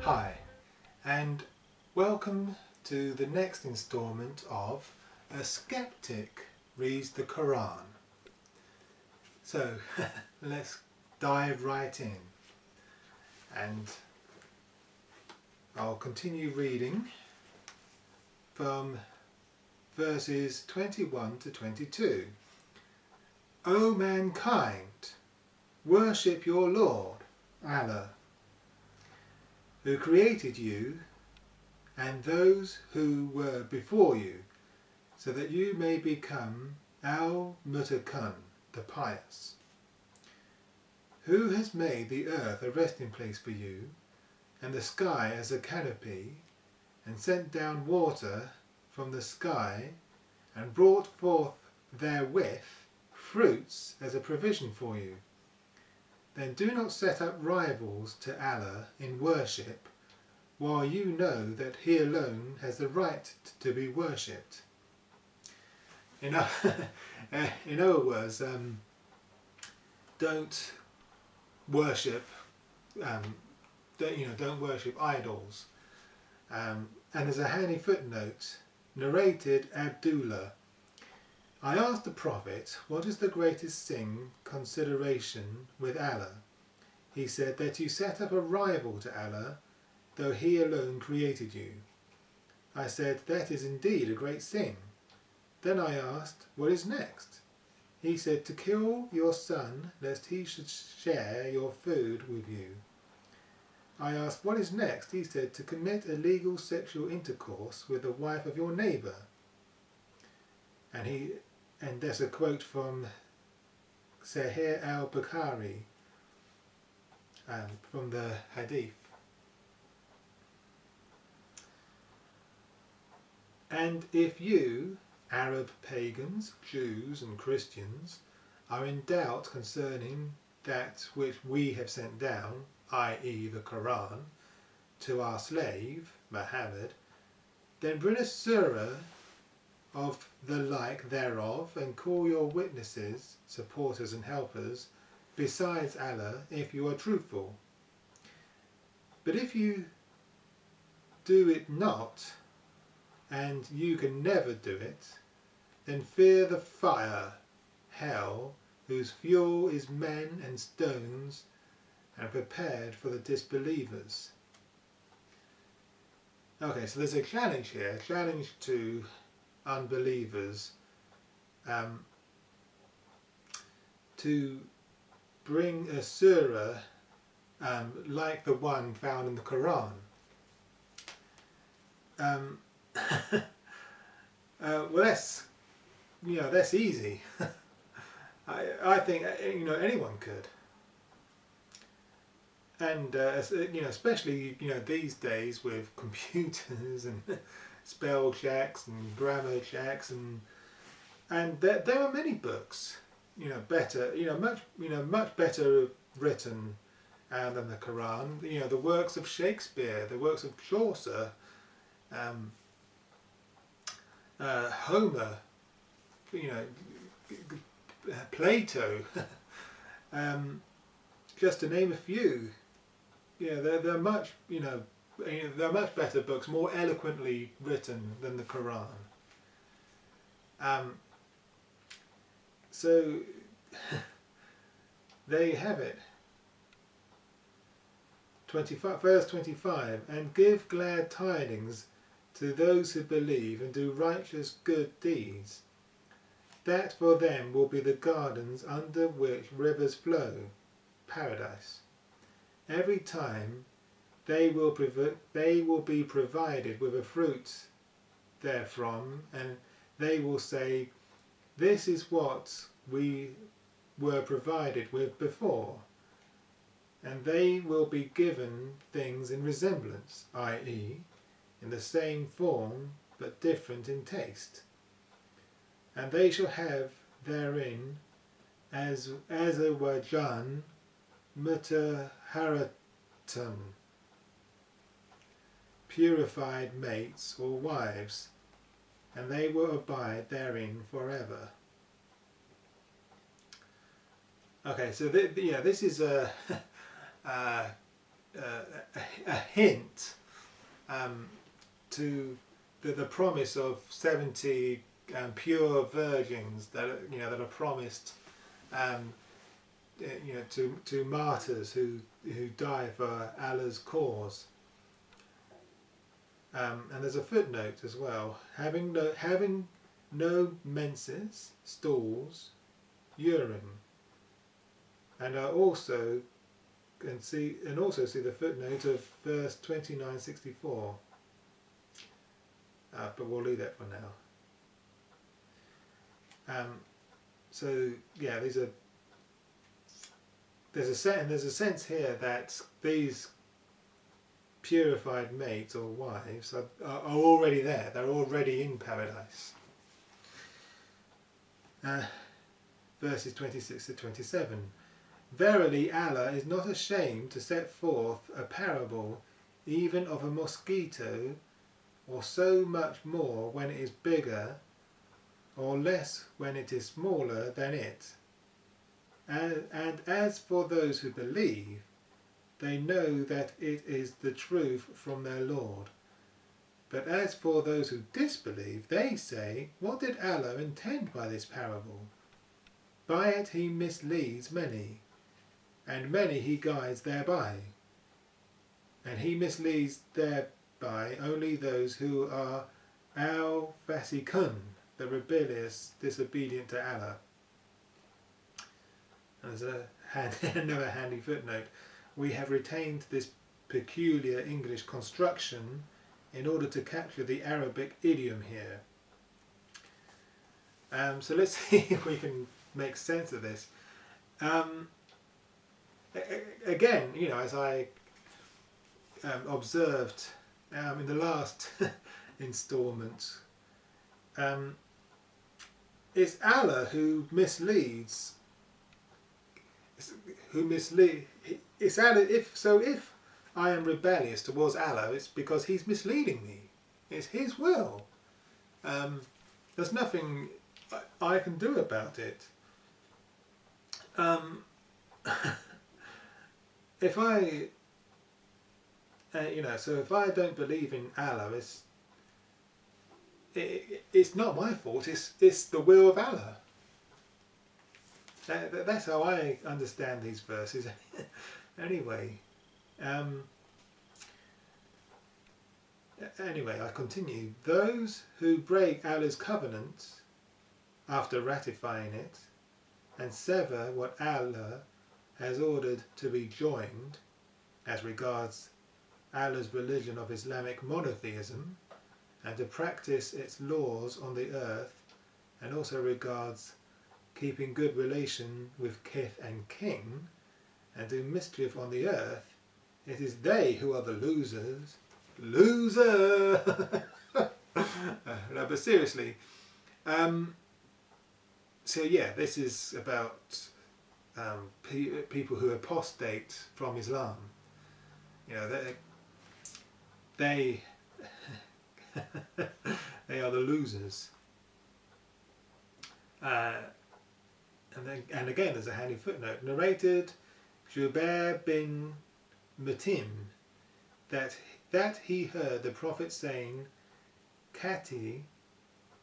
Hi, and welcome to the next instalment of A Skeptic Reads the Qur'an. So let's dive right in, and I'll continue reading from verses 21 to 22. O mankind, worship your Lord, Allah, who created you and those who were before you, so that you may become al-Mutakun, the pious. Who has made the earth a resting place for you, and the sky as a canopy, and sent down water from the sky, and brought forth therewith fruits as a provision for you? Then do not set up rivals to Allah in worship, while you know that He alone has the right to be worshipped. In other words, don't worship, don't worship idols. And there's a handy footnote, narrated Abdullah. I asked the Prophet, what is the greatest sin consideration with Allah? He said that you set up a rival to Allah, though He alone created you. I said, that is indeed a great sin. Then I asked, what is next? He said, to kill your son, lest he should share your food with you. I asked, what is next? He said, to commit illegal sexual intercourse with the wife of your neighbour. And there's a quote from Sahih al-Bukhari, from the Hadith. And if you, Arab pagans, Jews and Christians, are in doubt concerning that which we have sent down, i.e. the Qur'an, to our slave, Muhammad, then bring a surah of the like thereof, and call your witnesses, supporters and helpers, besides Allah, if you are truthful. But if you do it not, and you can never do it, then fear the fire, hell, whose fuel is men and stones, and prepared for the disbelievers. Okay, so there's a challenge here, a challenge to unbelievers to bring a surah like the one found in the Qur'an. Well, that's easy. I think anyone could, and especially these days with computers and spell checks and grammar checks, and there are many books better much better written than the Qur'an. The works of Shakespeare, the works of Chaucer, Homer, Plato, just to name a few. They're much they're much better books, more eloquently written than the Qur'an. So there you have it. 25, verse 25, and give glad tidings to those who believe and do righteous good deeds. That for them will be the gardens under which rivers flow, paradise. Every time they will be provided with a fruit therefrom, and they will say, this is what we were provided with before. And they will be given things in resemblance, i.e., in the same form but different in taste. And they shall have therein as a wajan mutaharatan, purified mates or wives, and they will abide therein forever. Okay, so this is a a hint to the promise of 70 pure virgins that that are promised to martyrs who die for Allah's cause. And there's a footnote as well: having no menses, stools, urine, and also see the footnote of verse 29:64. But we'll leave that for now. So yeah, there's a sense here that these purified maids or wives are already there. They're already in paradise. Verses 26 to 27. Verily Allah is not ashamed to set forth a parable even of a mosquito, or so much more when it is bigger, or less when it is smaller than it. And as for those who believe, they know that it is the truth from their Lord. But as for those who disbelieve, they say, what did Allah intend by this parable? By it he misleads many, and many he guides thereby. And he misleads thereby only those who are al-fasikun, the rebellious, disobedient to Allah. There's another handy footnote. We have retained this peculiar English construction in order to capture the Arabic idiom here. So let's see if we can make sense of this. Again, as I observed in the last instalment, it's Allah who misleads. It's Allah. If I am rebellious towards Allah, it's because He's misleading me. It's His will. There's nothing I can do about it. If I, so if I don't believe in Allah, it's not my fault. It's the will of Allah. That's how I understand these verses. Anyway, I continue. Those who break Allah's covenant after ratifying it and sever what Allah has ordered to be joined as regards Allah's religion of Islamic monotheism, and to practice its laws on the earth, and also regards keeping good relation with kith and kin, and do mischief on the earth, it is they who are the losers. Loser! No, but seriously, so yeah, this is about people who apostate from Islam. They they are the losers. And again, there's a handy footnote. Narrated Jubair bin Mutim that he heard the Prophet saying, Kati,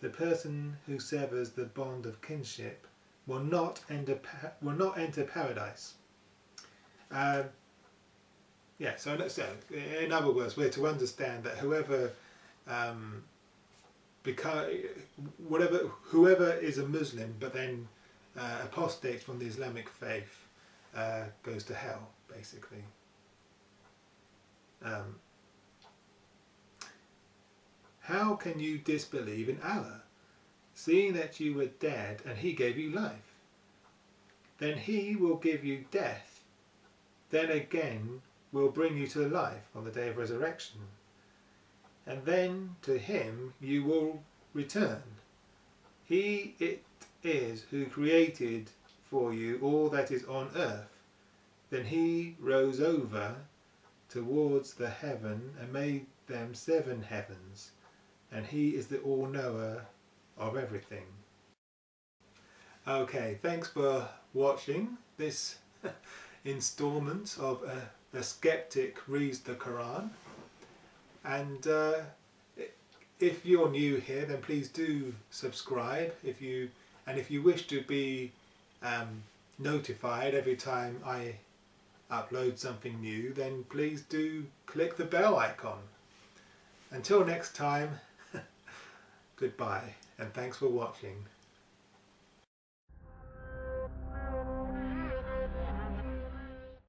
the person who severs the bond of kinship, will not enter paradise. So in other words, we're to understand that whoever is a Muslim but then apostates from the Islamic faith goes to hell, basically. How can you disbelieve in Allah, seeing that you were dead and He gave you life? Then He will give you death, then again will bring you to life on the day of resurrection, and then to Him you will return. He it is who created for you all that is on earth. Then He rose over towards the heaven and made them 7 heavens, and He is the all-knower of everything. Okay, thanks for watching this installment of the Sceptic reads the Qur'an. And if you're new here, then please do subscribe. If you wish to be notified every time I upload something new, then please do click the bell icon. Until next time, goodbye and thanks for watching.